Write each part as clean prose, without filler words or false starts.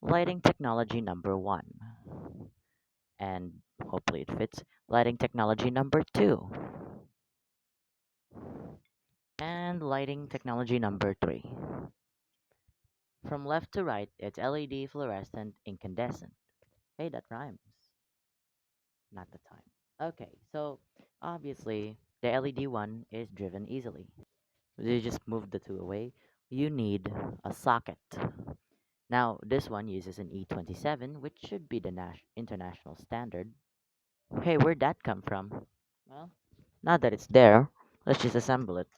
Lighting technology number one, and hopefully it fits. Lighting technology number two, and lighting technology number three. From left to right, it's LED, fluorescent, incandescent. Hey, that rhymes. Not the time. Okay, so obviously the LED one is driven easily. You just move the two away. You need a socket. Now, this one uses an E27, which should be the international standard. Hey, where'd that come from? Well, now that it's there, let's just assemble it.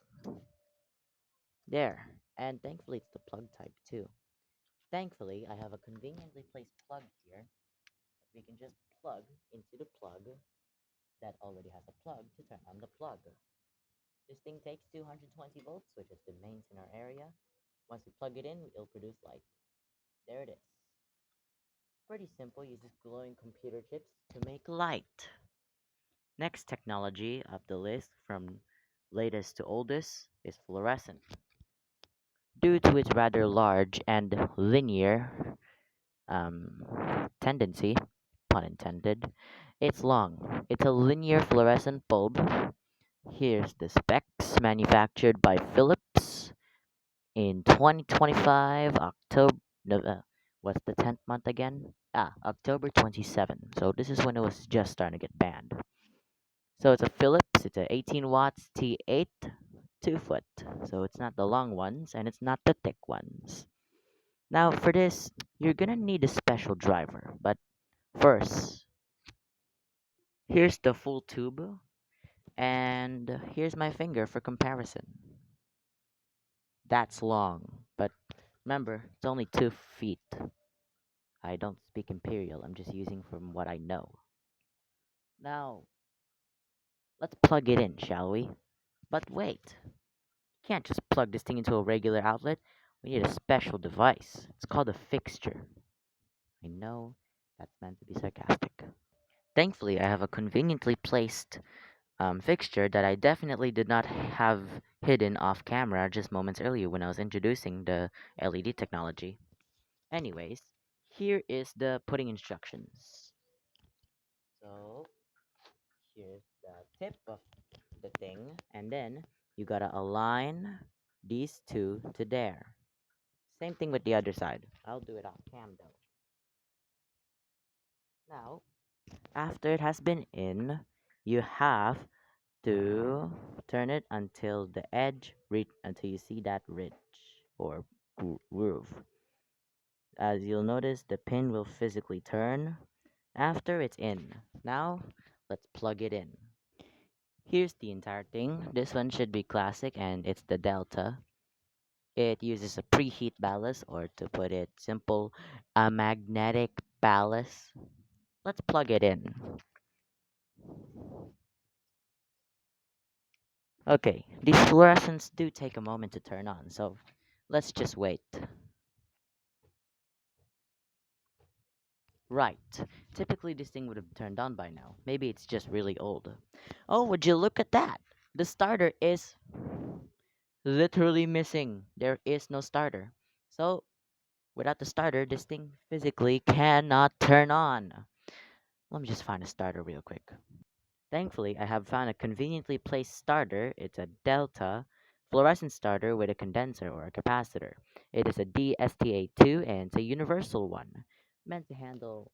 There. And thankfully, it's the plug type too. Thankfully, I have a conveniently placed plug here that we can just plug into the plug that already has a plug to turn on the plug. This thing takes 220 volts, which is the mains in our area. Once we plug it in, it'll produce light. There it is. Pretty simple, uses glowing computer chips to make light. Next technology of the list from latest to oldest is fluorescent. Due to its rather large and linear tendency, pun intended, it's long. It's a linear fluorescent bulb. Here's the specs, manufactured by Philips in 2025, October. No, what's the 10th month again? October 27. So this is when it was just starting to get banned. So it's a Philips. It's a 18 watts T8, 2 foot. So it's not the long ones and it's not the thick ones. Now for this, you're gonna need a special driver. But first, here's the full tube, and here's my finger for comparison. That's long, but remember, it's only 2 feet. I don't speak Imperial, I'm just using from what I know. Now, let's plug it in, shall we? But wait, you can't just plug this thing into a regular outlet. We need a special device. It's called a fixture. I know that's meant to be sarcastic. Thankfully, I have a conveniently placed fixture that I definitely did not have hidden off camera just moments earlier when I was introducing the LED technology. Anyways, here is the putting instructions. So here's the tip of the thing, and then you gotta align these two to there. Same thing with the other side. I'll do it off cam though. Now, after it has been in, you have to turn it until the edge until you see that ridge or groove. As you'll notice, the pin will physically turn after it's in. Now, let's plug it in. Here's the entire thing. This one should be classic and it's the Delta. It uses a preheat ballast, or to put it simple, a magnetic ballast. Let's plug it in. Okay, these fluorescents do take a moment to turn on, so let's just wait. Right. Typically this thing would have turned on by now. Maybe it's just really old. Oh, would you look at that? The starter is literally missing. There is no starter. So, without the starter, this thing physically cannot turn on. Let me just find a starter real quick. Thankfully, I have found a conveniently placed starter. It's a Delta fluorescent starter with a condenser or a capacitor. It is a DSTA2 and it's a universal one, meant to handle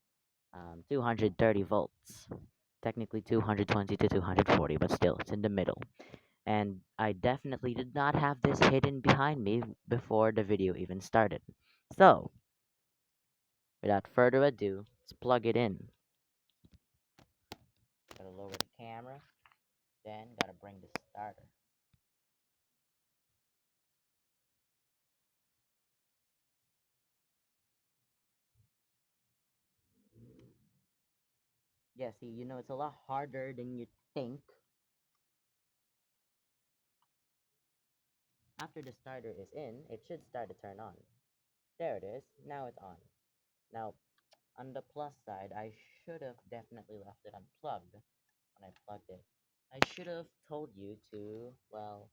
230 volts. Technically 220 to 240, but still, it's in the middle. And I definitely did not have this hidden behind me before the video even started. So, without further ado, let's plug it in. Gotta lower the camera, then gotta bring the starter. Yeah, see, it's a lot harder than you think. After the starter is in, it should start to turn on. There it is, now it's on. Now, on the plus side, I should have definitely left it unplugged when I plugged it. I should have told you to, well,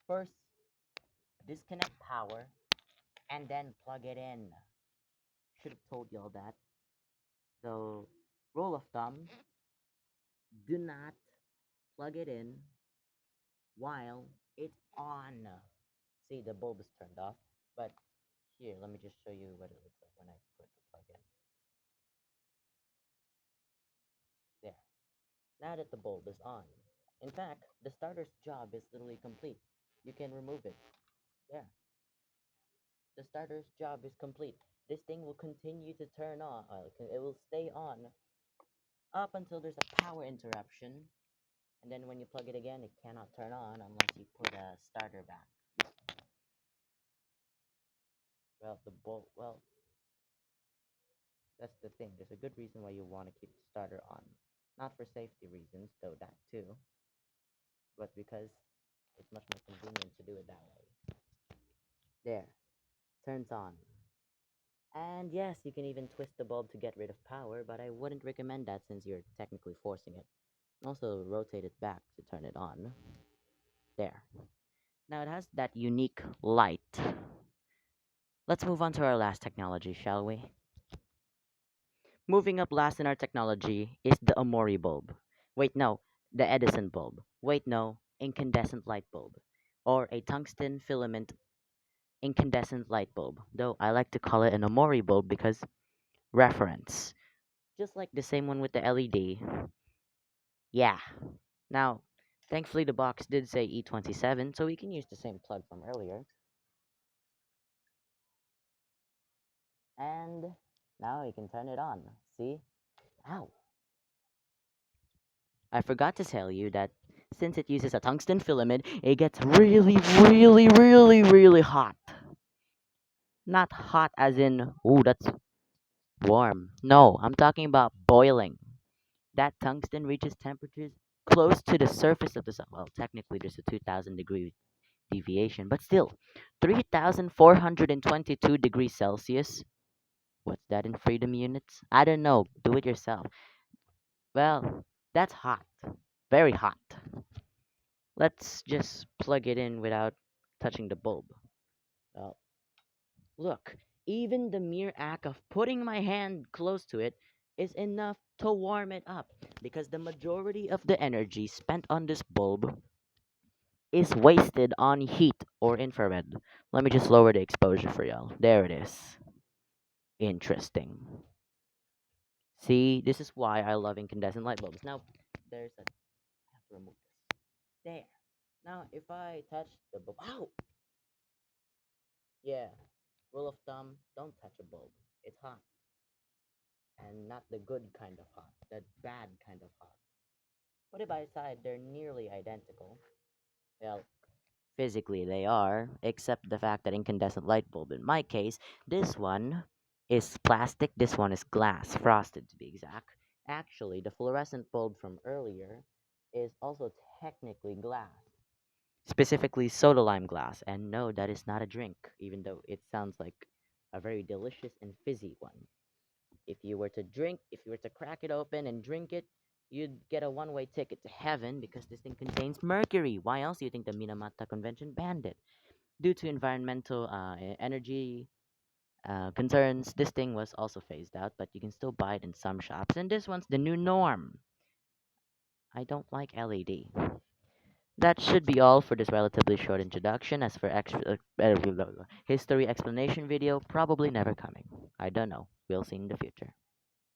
first disconnect power and then plug it in. should have told y'all that. So, rule of thumb, do not plug it in while it's on. See, the bulb is turned off, but here, let me just show you what it looks like when I put the plug in. There. Now that the bulb is on. In fact, the starter's job is literally complete. You can remove it. There. The starter's job is complete. This thing will continue to turn on. It will stay on up until there's a power interruption. And then when you plug it again, it cannot turn on unless you put a starter back. Well, that's the thing. There's a good reason why you want to keep the starter on. Not for safety reasons, though that too, but because it's much more convenient to do it that way. There. Turns on. And yes, you can even twist the bulb to get rid of power, but I wouldn't recommend that since you're technically forcing it. And also rotate it back to turn it on. There. Now it has that unique light. Let's move on to our last technology, shall we? Moving up last in our technology is the Amori bulb. Wait, no, the Edison bulb. Wait, no, incandescent light bulb. Or a tungsten filament incandescent light bulb. Though I like to call it an Amori bulb because reference. Just like the same one with the LED. Yeah. Now, thankfully the box did say E27, so we can use the same plug from earlier. And now we can turn it on. See? Ow. I forgot to tell you that since it uses a tungsten filament, it gets really, really, really, really hot. Not hot as in, ooh, that's warm. No, I'm talking about boiling. That tungsten reaches temperatures close to the surface of the sun. Well, technically, there's a 2000 degree deviation, but still, 3422 degrees Celsius. What's that in freedom units? I don't know. Do it yourself. Well, that's hot. Very hot. Let's just plug it in without touching the bulb. Well, look, even the mere act of putting my hand close to it is enough to warm it up because the majority of the energy spent on this bulb is wasted on heat or infrared. Let me just lower the exposure for y'all. There it is. Interesting. See, this is why I love incandescent light bulbs. Now, there's a. I have to remove this. There. Now, if I touch the bulb. Ow! Yeah. Rule of thumb, don't touch a bulb. It's hot. And not the good kind of hot, the bad kind of hot. Put it by side, they're nearly identical. Well, physically they are, except the fact that incandescent light bulb, in my case, this one is plastic, this one is glass, frosted to be exact. Actually, the fluorescent bulb from earlier is also technically glass, specifically soda lime glass. And no, that is not a drink, even though it sounds like a very delicious and fizzy one. If you were to crack it open and drink it, you'd get a one-way ticket to heaven because this thing contains mercury. Why else do you think the Minamata Convention banned it? Due to environmental energy concerns, this thing was also phased out, but you can still buy it in some shops, and this one's the new norm. I don't like LED. That should be all for this relatively short introduction. As for history explanation video, probably never coming. I don't know. We'll see in the future.